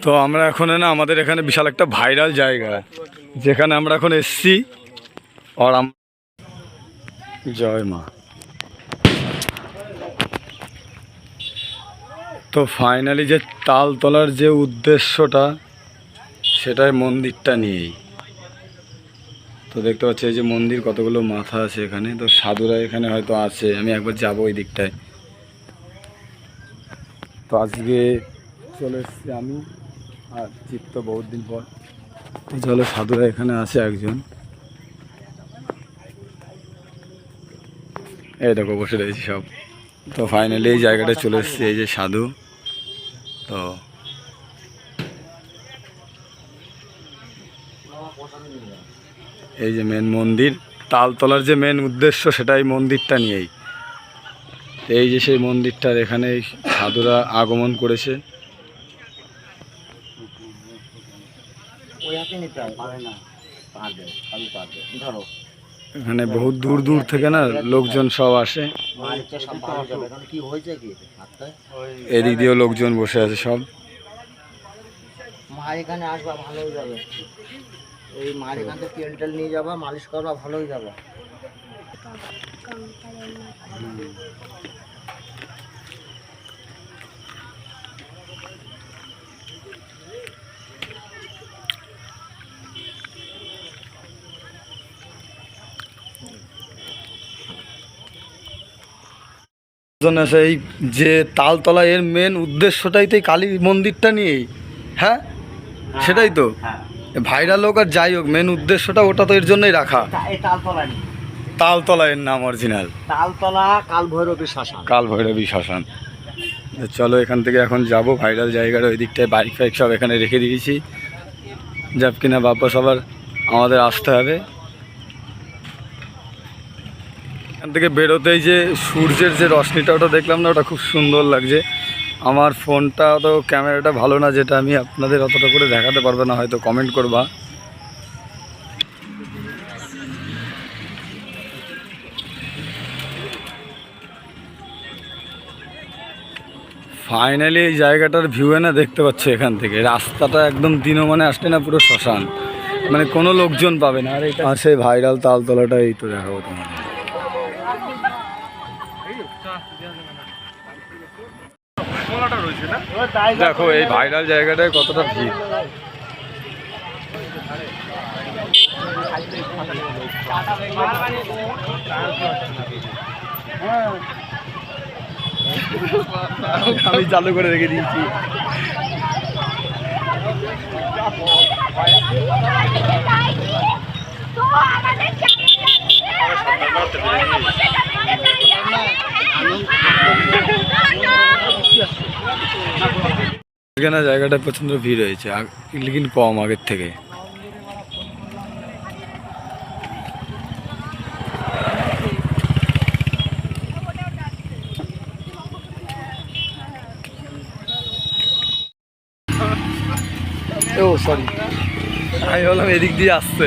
তো আমরা এখন না আমাদের এখানে বিশাল একটা ভাইরাল জায়গা যেখানে আমরা এখন এসছি। আর জয় মা। তো ফাইনালি যে তাল তোলার যে উদ্দেশ্যটা সেটাই মন্দিরটা নিয়েই। তো দেখতে পাচ্ছি এই যে মন্দির, কতগুলো মাথা আছে এখানে। তো সাধুরা এখানে হয়তো আছে, আমি একবার যাবো ওই দিকটায়। তো আজকে চলে এসছি আমি আর চিত্ত বহুত দিন পর। তো চলো, সাধুরা এখানে আছে একজন, এই দেখো বসে রয়েছি সব। তো ফাইনালি এই জায়গাটা চলে এসছি, এই যে সাধু। তো এই যে মেন মন্দির, তাল তোলার যে মেন উদ্দেশ্য সেটাই মন্দিরটা নিয়েই। এই যে সেই মন্দিরটার এখানে সাধুরা আগমন করেছে। এখানে বহুত দূর দূর থেকে না লোকজন সব আসে। এদিক দিয়েও লোকজন বসে আছে সব। মা এখানে আসবা ভালো হয়ে যাবে, এই মার এখান থেকে তেল টেল নিয়ে যাবা, মালিশ করবা, ভালো হয়ে যাবে। এই যে তালতলা এর মেন উদ্দেশ্যটাই তো এই কালী মন্দিরটা নিয়েই। হ্যাঁ সেটাই তো ভাইরাল হোক আর যাই হোক, মেন উদ্দেশ্যটা ওটা তো এর জন্যই রাখা। তালতলা এর নাম অরিজিনাল, তালতলা কালভৈরবী শ্মশান। কালভৈরবী শ্মশান। চলো এখান থেকে এখন যাব ভাইরাল জায়গার ওই দিকটায়। বাইক ফাইক সব এখানে রেখে দিয়েছি, যাব কিনা বাপস আবার আমাদের আসতে হবে। এখান থেকে বেরোতেই যে সূর্যের যে রশ্মিটা ওটা দেখলাম না, ওটা খুব সুন্দর লাগছে। আমার ফোনটা তো ক্যামেরাটা ভালো না, যেটা আমি আপনাদের অতটা করে দেখাতে পারবো না, হয়তো কমেন্ট করবা। ফাইনালি এই জায়গাটার ভিউয়ে না দেখতে পাচ্ছ এখান থেকে রাস্তাটা একদম দিনমানে আসলে না পুরো শ্মশান, মানে কোনো লোকজন পাবে না। আর এটা আছে ভাইরাল তালতলাটা, এই তো দেখাবো তোমার। দেখো এই ভাইরাল জায়গাটায় কতটা ভিড়। আমি চালু করে রেখে দিয়েছি। এখানে জায়গাটা প্রচন্ড ভিড় হয়েছে, লেকিন কম আগের থেকে। ও সরি, আমি বললাম এদিক দিয়ে আসছে।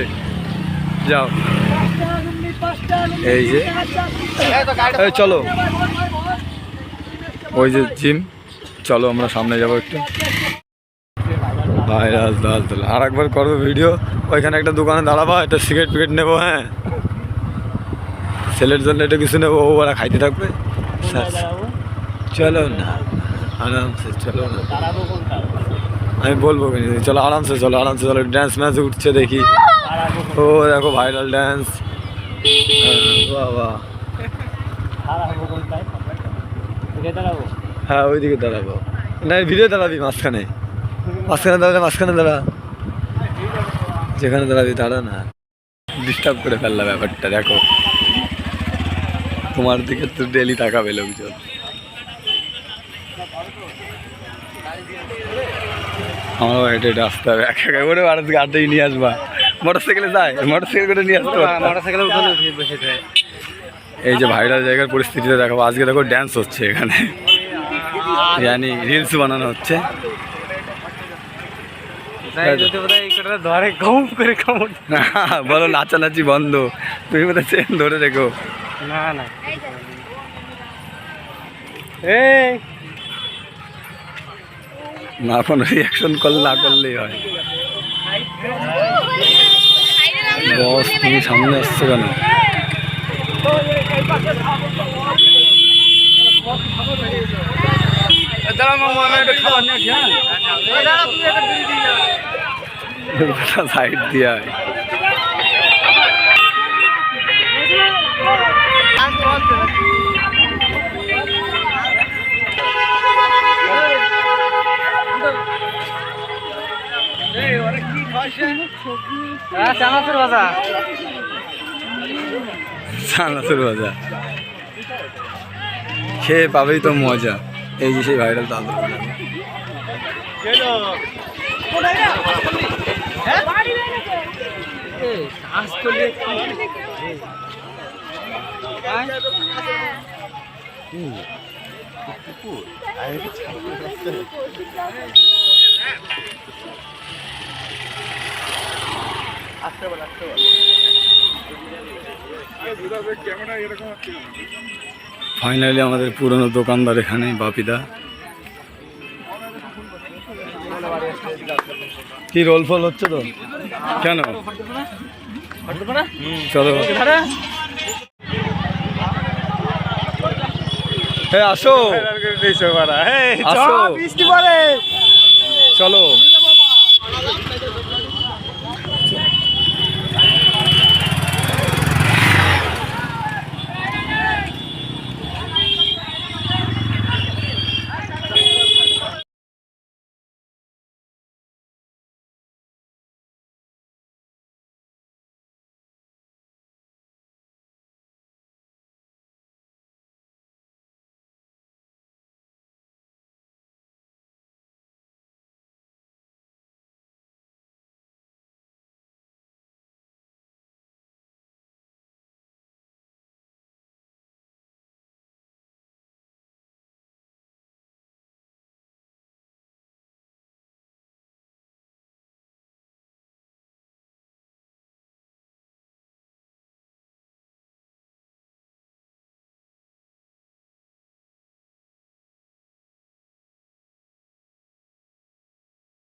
যাও এই যে চলো, ওই যে জিম, চলো আমরা সামনে যাবো একটু। ভাইরাল তালতলা আর একবার করবো ভিডিও। ওইখানে একটা দোকানে দাঁড়াবো, একটা সিগারেট ফিগারেট নেবো। হ্যাঁ ছেলের জন্য এটা কিছু নেবো, ও ওরা খাইতে থাকবে। চলো না আরামসে, চলো না আমি বলবো চলো আরামসে, চলো আরামসে, চলো। ড্যান্স ম্যাচ উঠছে দেখি। ও দেখো ভাইরাল ড্যান্স, বাবা। হ্যাঁ ওইদিকে দাঁড়াবো না, ভিডিও দাঁড়াবি মাঝখানে, মাঝখানে দাঁড়ালে মাঝখানে দাঁড়া, যেখানে দাঁড়াবি দাঁড়া না। ডিস্টার্ব করে ফেললাম ব্যাপারটা। দেখো তোমার দিকে তো ডেলি তাকাবে লোকজন। আমারও হেঁটে হেঁটে আসতে হবে, একা একা করে আর গাড়িতেই নিয়ে আসবা। মোটর সাইকেলে যায়, মোটর সাইকেল করে নিয়ে আসতে পারবে, মোটর সাইকেলে বসে যায়। এই যে ভাইরাল জায়গার পরিস্থিতিটা দেখাবো। আজকে দেখো ড্যান্স হচ্ছে এখানে, জানি রিলস বানানো হচ্ছে। বলো নাচানাচি বন্ধ, তুমি বোধহয় চেন ধরে রেখো। না না না কোনো রিয়াকশন না করলেই হয়। বস তুমি সামনে আসছো কেন? সাইড দিয়া চানাচুর ভাজা খেয়ে পাবেই তো মজা। এই যে সেই ভাইরাল দাদা ফাইনালি আমাদের পুরনো দোকানদার এখানে বাপিদা। কি রোল ফল হচ্ছে তো কেন? চলো আসো বৃষ্টি পড়ে চলো।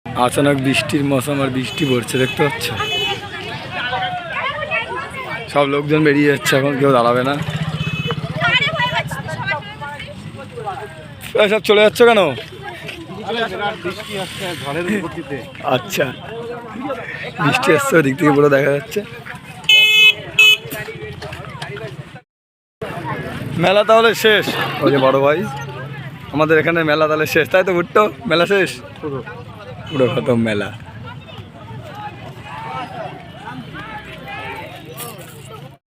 আচানক বৃষ্টির মৌসুম আর বৃষ্টি পড়ছে দেখতে পাচ্ছ। সব লোকজন বেরিয়ে যাচ্ছে, এখন কেউ দাঁড়াবে না। সব চলে যাচ্ছে কেন? আচ্ছা বৃষ্টি আসছে ওদিক থেকে পুরো দেখা যাচ্ছে। মেলা তাহলে শেষ। ওই যে বড় ভাই আমাদের এখানে মেলা তাহলে শেষ, তাই তো? ভুট্টো মেলা শেষ, পুরো খতম মেলা।